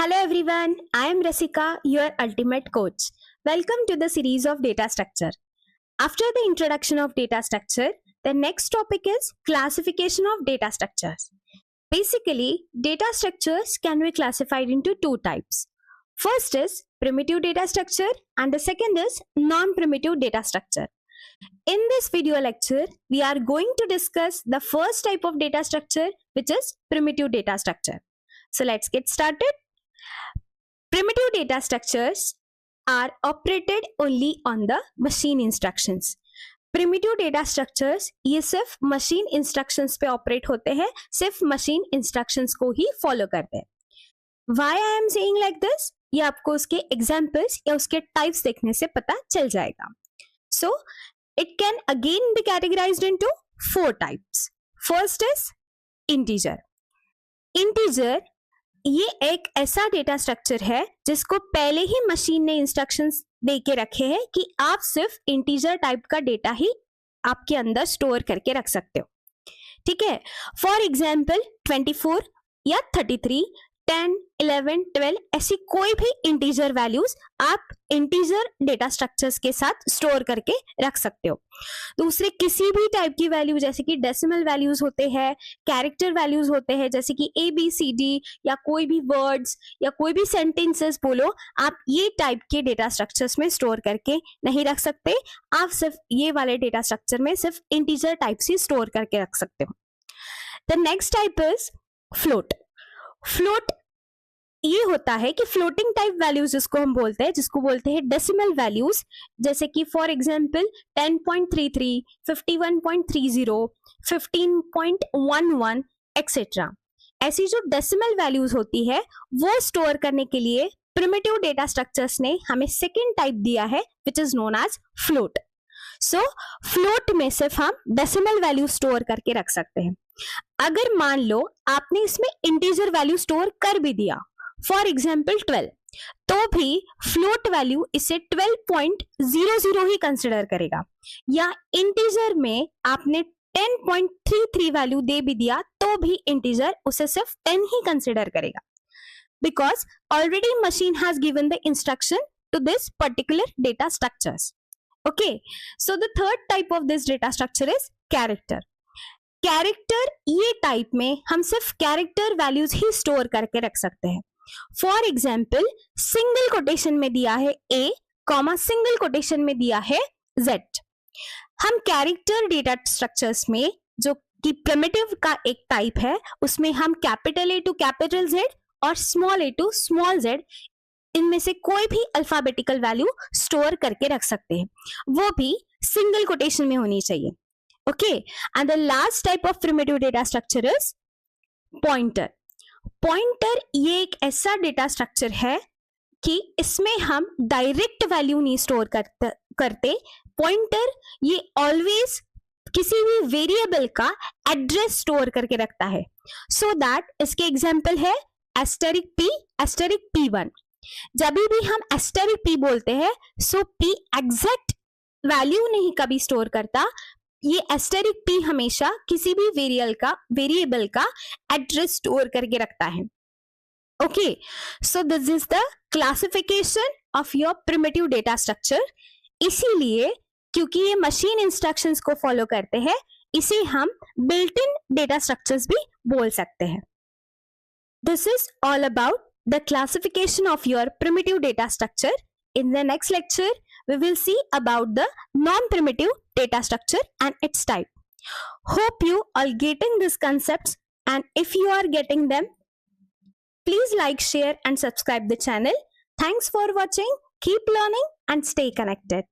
Hello everyone, I am Rasika, your ultimate coach. Welcome to the series of data structure. After the introduction of data structure, the next topic is classification of data structures. Basically, data structures can be classified into two types. First is primitive data structure and the second is non-primitive data structure. In this video lecture, we are going to discuss the first type of data structure, which is primitive data structure. So let's get started. Primitive data structures are operated only on the machine instructions. Primitive data structures ये सिर्फ machine instructions पे operate होते हैं, सिर्फ machine instructions को ही follow करते हैं. Why I am saying like this? ये आपको उसके एग्जाम्पल्स या उसके टाइप्स देखने से पता चल जाएगा. So it can again be categorized into four types. First is integer. Integer ये एक ऐसा डेटा स्ट्रक्चर है जिसको पहले ही मशीन ने इंस्ट्रक्शंस दे के रखे हैं कि आप सिर्फ इंटीजर टाइप का डेटा ही आपके अंदर स्टोर करके रख सकते हो. ठीक है. फॉर एग्जाम्पल 24 या 33, 10, 11, 12 ऐसी कोई भी इंटीजर वैल्यूज आप इंटीजर डेटा स्ट्रक्चर्स के साथ स्टोर करके रख सकते हो. दूसरे किसी भी टाइप की वैल्यू जैसे कि डेसिमल वैल्यूज होते हैं, कैरेक्टर वैल्यूज होते हैं जैसे कि ABCD या कोई भी वर्ड्स या कोई भी सेंटेंसेस बोलो, आप ये टाइप के डेटा स्ट्रक्चर्स में स्टोर करके नहीं रख सकते. आप सिर्फ ये वाले डेटा स्ट्रक्चर में सिर्फ इंटीजर टाइप्स ही स्टोर करके रख सकते हो. The next type is float. Float ये होता है कि फ्लोटिंग टाइप वैल्यूज जिसको हम बोलते हैं, जिसको बोलते हैं डेसिमल वैल्यूज, जैसे कि फॉर एग्जांपल 10.33, 51.30, 15.11 एक्सेट्रा. ऐसी जो डेसिमल वैल्यूज होती है वो स्टोर करने के लिए प्रिमिटिव डेटा स्ट्रक्चर्स ने हमें सेकेंड टाइप दिया है which is known as float. So float में सिर्फ हम डेसिमल वैल्यू स्टोर करके रख सकते हैं. अगर मान लो आपने इसमें इंटीजर वैल्यू स्टोर कर भी दिया, फॉर एग्जाम्पल 12, तो भी फ्लोट वैल्यू इसे 12.00 ही कंसिडर करेगा. या इंटीजर में आपने 10.33 वैल्यू दे भी दिया तो भी इंटीजर उसे सिर्फ 10 ही कंसिडर करेगा, because already machine has given the instruction to this particular data structures. Okay, so the third type of this data structure is character. Character ये टाइप में हम सिर्फ कैरेक्टर वैल्यूज ही स्टोर करके रख सकते हैं. फॉर एग्जाम्पल सिंगल कोटेशन में दिया है A, कॉमा सिंगल कोटेशन में दिया है Z. हम कैरेक्टर डेटा स्ट्रक्चर्स में जो कि प्रिमिटिव का एक टाइप है उसमें हम capital A to capital Z और small a to small z इनमें से कोई भी अल्फाबेटिकल वैल्यू स्टोर करके रख सकते हैं, वो भी सिंगल कोटेशन में होनी चाहिए. Okay, and the last type of primitive data structure is pointer. Pointer ये एक ऐसा डेटा स्ट्रक्चर है कि इसमें हम डायरेक्ट वैल्यू नहीं स्टोर करते. पॉइंटर ये ऑलवेज किसी भी वेरिएबल का एड्रेस स्टोर करके रखता है. सो दैट इसके एग्जांपल है एस्टेरिक P, एस्टेरिक P1. जब भी हम एस्टेरिक P बोलते हैं सो P एग्जैक्ट वैल्यू नहीं कभी स्टोर करता. ये एस्टेरिक P हमेशा किसी भी वेरिएबल का एड्रेस स्टोर करके रखता है. Okay, so this is the classification of your primitive data structure. इसीलिए क्योंकि ये मशीन इंस्ट्रक्शंस को फॉलो करते हैं, इसे हम बिल्ट इन डेटा स्ट्रक्चर्स भी बोल सकते हैं. This is all about the classification of your primitive data structure. In the next lecture, we will see about the non-primitive data structure and its type. Hope you are getting these concepts, and if you are getting them, please like, share and subscribe the channel. Thanks for watching. Keep learning and stay connected.